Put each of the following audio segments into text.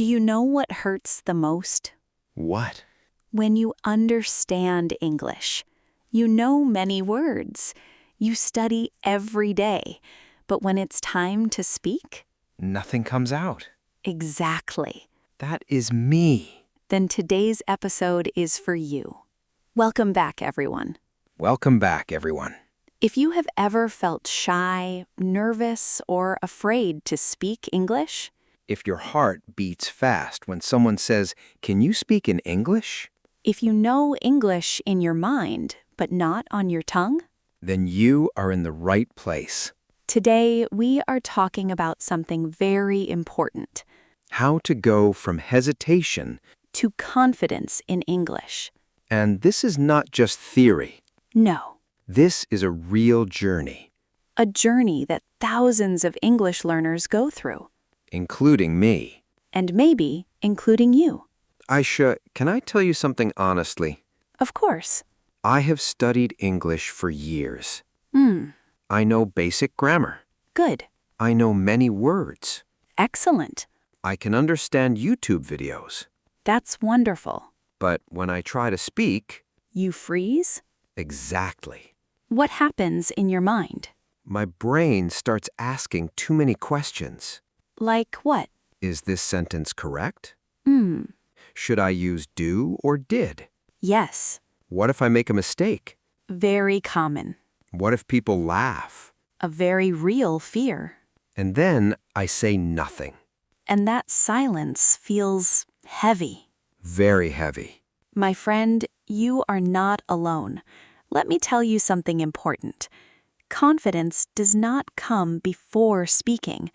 you know what hurts the most? What? When you understand English. You know many words. You study every day. But when it's time to speak? Nothing comes out. Exactly. That is me. Then today's episode is for you. Welcome back, everyone. Welcome back, everyone. If you have ever felt shy, nervous, or afraid to speak English, If your heart beats fast when someone says, "Can you speak in English?" if you know English in your mind, but not on your tongue, then you are in the right place. today we are talking about something very important, How to go from hesitation, to confidence in English. and this is not just theory. No, This is a real journey, a journey that thousands of English learners go through, including me. and maybe including you. Aisha, can I tell you something honestly? Of course. I have studied English for years. Hmm, I know basic grammar. good. I know many words. Excellent. I can understand YouTube videos. That's wonderful. But when I try to speak, You freeze? exactly, What happens in your mind? my brain starts asking too many questions. Like what? Is this sentence correct? Hmm, Should I use do or did? yes. What if I make a mistake? Very common. What if people laugh? A very real fear. And then I say nothing. And that silence feels heavy. Very heavy. My friend, you are not alone. Let me tell you something important. Confidence does not come before speaking.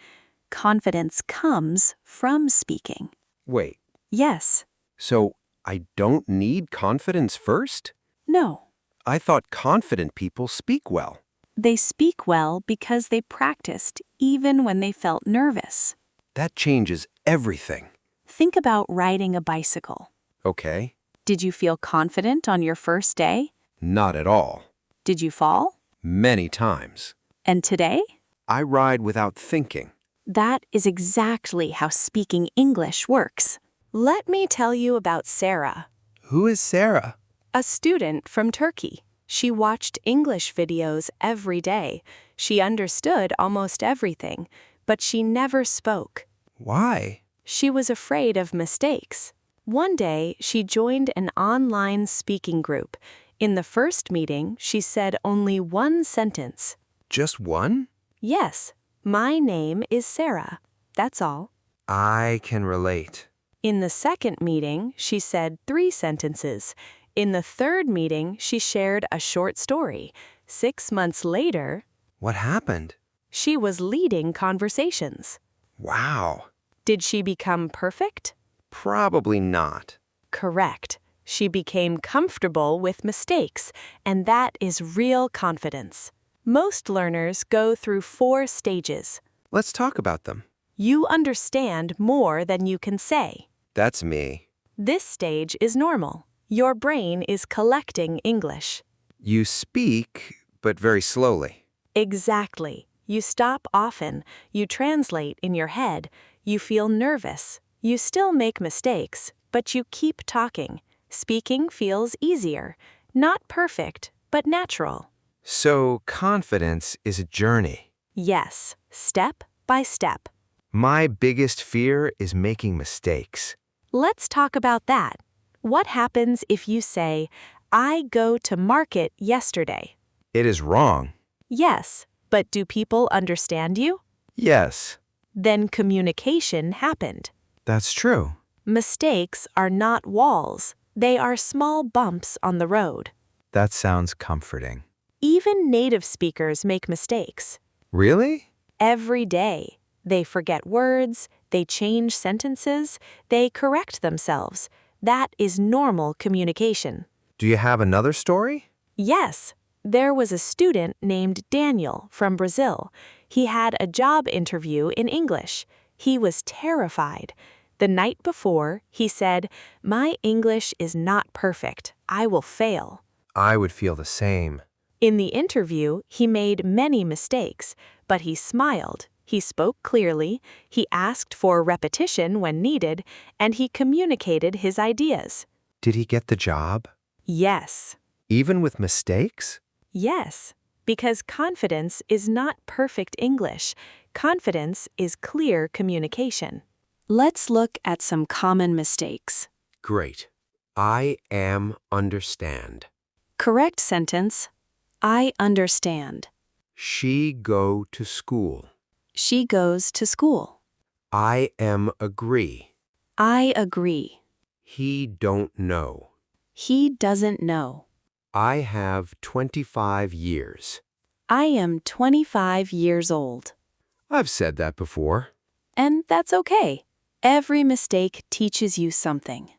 Confidence comes from speaking. Wait, Yes. so I don't need confidence first? No. I thought confident people speak well. They speak well because they practiced even when they felt nervous. That changes everything. Think about riding a bicycle. Okay, Did you feel confident on your first day? not at all. Did you fall? Many times. And today? I ride without thinking. That is exactly how speaking English works. Let me tell you about Sarah, Who is Sarah? a student from Turkey. She watched English videos every day. She understood almost everything, but she never spoke. Why? She was afraid of mistakes. One day, she joined an online speaking group. In the first meeting, she said only one sentence. Just one? Yes, my name is Sarah. That's all. I can relate. In the second meeting, she said 3 sentences. In the third meeting, she shared a short story. 6 months later, What happened? she was leading conversations. Wow. Did she become perfect? Probably not. Correct. She became comfortable with mistakes, and that is real confidence. Most learners go through 4 stages. Let's talk about them. You understand more than you can say. That's me. This stage is normal. Your brain is collecting English. You speak, but very slowly. Exactly. You stop often. You translate in your head. You feel nervous. You still make mistakes, but you keep talking. Speaking feels easier. Not perfect, but natural. So confidence is a journey. Yes, step by step. My biggest fear is making mistakes. Let's talk about that. What happens if you say, I go to market yesterday? It is wrong. Yes, but do people understand you? Yes, Then communication happened. that's true. Mistakes are not walls. They are small bumps on the road. That sounds comforting. Even native speakers make mistakes. Really? Every day. They forget words, they change sentences, they correct themselves. That is normal communication. Do you have another story? Yes, there was a student named Daniel from Brazil. He had a job interview in English. He was terrified. The night before, he said, "My English is not perfect. I will fail." I would feel the same. In the interview, he made many mistakes, but he smiled. He spoke clearly, he asked for repetition when needed, and he communicated his ideas. Did he get the job? Yes. Even with mistakes? Yes. Because confidence is not perfect English. Confidence is clear communication. Let's look at some common mistakes. Great. I understand. Correct sentence: I understand. She go to school. She goes to school. I agree. I agree. He don't know. He doesn't know. I have 25 years. I am 25 years old. I've said that before. And that's okay. Every mistake teaches you something.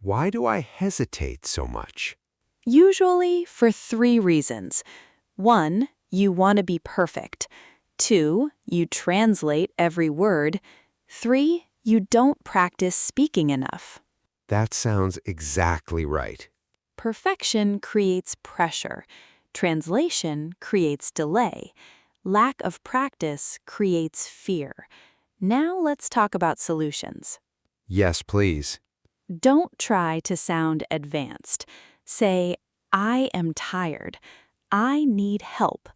Why do I hesitate so much? Usually for 3 reasons. 1, you want to be perfect. 2, you translate every word. 3, you don't practice speaking enough. That sounds exactly right. Perfection creates pressure. Translation creates delay. Lack of practice creates fear. Now let's talk about solutions. Yes, please. Don't try to sound advanced. Say, I am tired. I need help.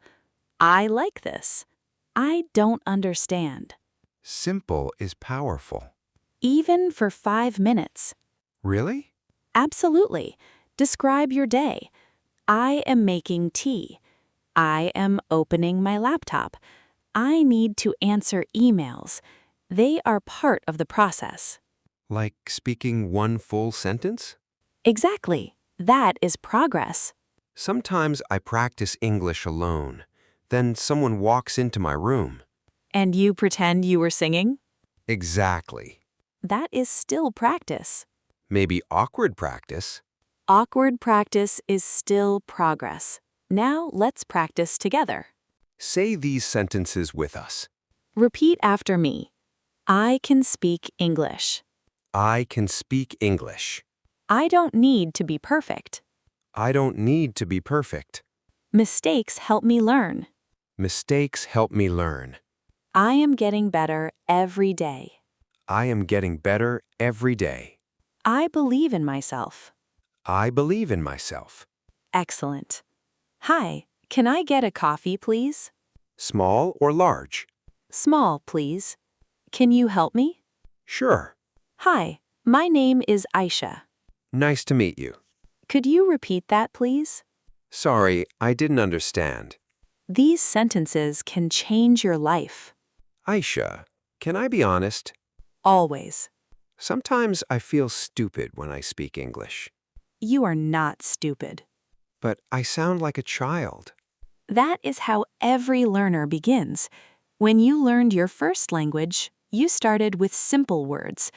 I like this. I don't understand. Simple is powerful. Even for 5 minutes. Really? Absolutely. Describe your day. I am making tea. I am opening my laptop. I need to answer emails. They are part of the process. Like speaking one full sentence? Exactly. That is progress. Sometimes I practice English alone. Then someone walks into my room. And you pretend you were singing? Exactly. That is still practice. Maybe awkward practice. Awkward practice is still progress. Now let's practice together. Say these sentences with us. Repeat after me. I can speak English. I can speak English. I don't need to be perfect. I don't need to be perfect. Mistakes help me learn. Mistakes help me learn. I am getting better every day. I am getting better every day. I believe in myself. I believe in myself. Excellent. Hi, can I get a coffee, please? Small or large? Small, please. Can you help me? Sure. Hi, my name is Aisha. Nice to meet you. Could you repeat that, please? Sorry, I didn't understand. These sentences can change your life. Aisha, can I be honest? Always. Sometimes I feel stupid when I speak English. You are not stupid. But I sound like a child. That is how every learner begins. When you learned your first language, you started with simple words.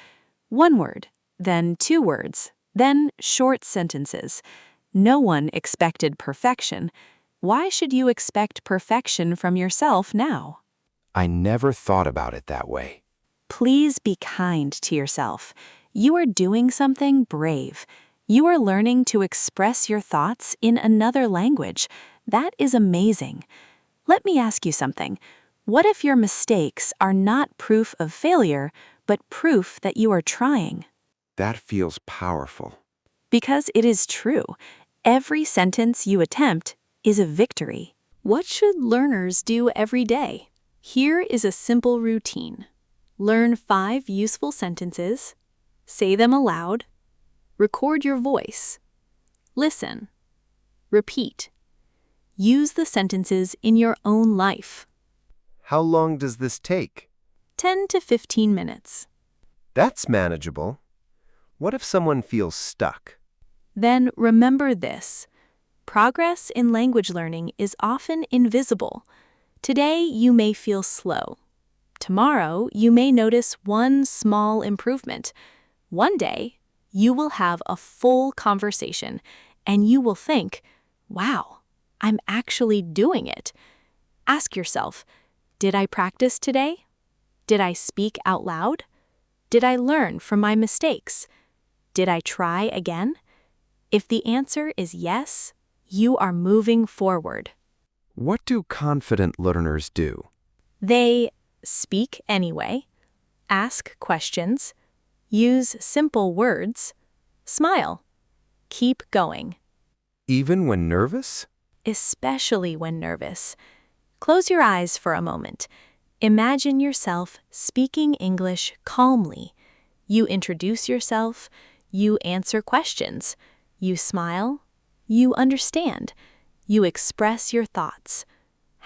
1 word, then 2 words, then short sentences. No one expected perfection. Why should you expect perfection from yourself now? I never thought about it that way. Please be kind to yourself. You are doing something brave. You are learning to express your thoughts in another language. That is amazing. Let me ask you something. What if your mistakes are not proof of failure, but proof that you are trying? That feels powerful. Because it is true. Every sentence you attempt is a victory. What should learners do every day? Here is a simple routine. Learn 5 useful sentences. Say them aloud. Record your voice. Listen. Repeat. Use the sentences in your own life. How long does this take? 10 to 15 minutes. That's manageable. What if someone feels stuck? Then remember this. Progress in language learning is often invisible. Today you may feel slow. Tomorrow you may notice one small improvement. One day you will have a full conversation and you will think, wow, I'm actually doing it. Ask yourself, did I practice today? Did I speak out loud? Did I learn from my mistakes? Did I try again? If the answer is yes, you are moving forward. What do confident learners do? They speak anyway, ask questions, use simple words, smile, keep going, Even when nervous? especially when nervous. Close your eyes for a moment. Imagine yourself speaking English calmly. You introduce yourself, you answer questions, you smile, you understand, you express your thoughts.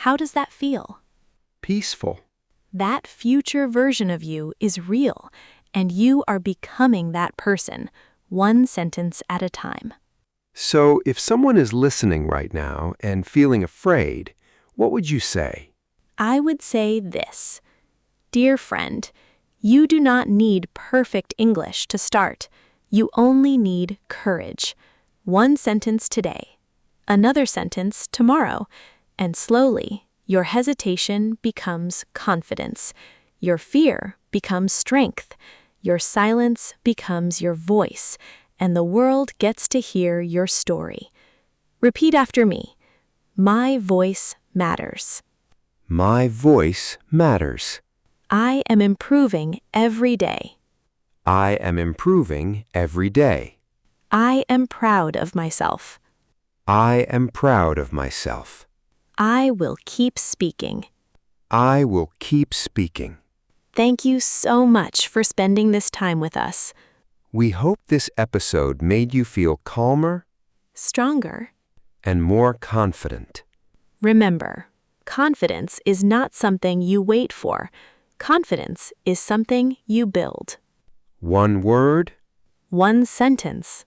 How does that feel? Peaceful. That future version of you is real, and you are becoming that person, one sentence at a time. So, if someone is listening right now and feeling afraid, what would you say? I would say this. Dear friend, you do not need perfect English to start. You only need courage. One sentence today, another sentence tomorrow, and slowly, your hesitation becomes confidence. Your fear becomes strength. Your silence becomes your voice, and the world gets to hear your story. Repeat after me. My voice matters. My voice matters. I am improving every day. I am improving every day. I am proud of myself. I am proud of myself. I will keep speaking. I will keep speaking. Thank you so much for spending this time with us. We hope this episode made you feel calmer Stronger. and more confident. Remember, confidence is not something you wait for. Confidence is something you build. One word, One sentence.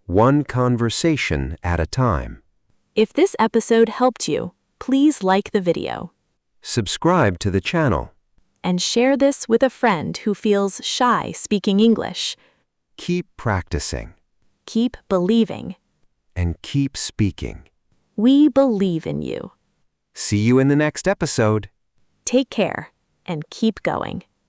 one conversation at a time. If this episode helped you, please like the video Subscribe to the channel. and share this with a friend who feels shy speaking English. Keep practicing Keep believing. and keep speaking. We believe in you. See you in the next episode. Take care and keep going.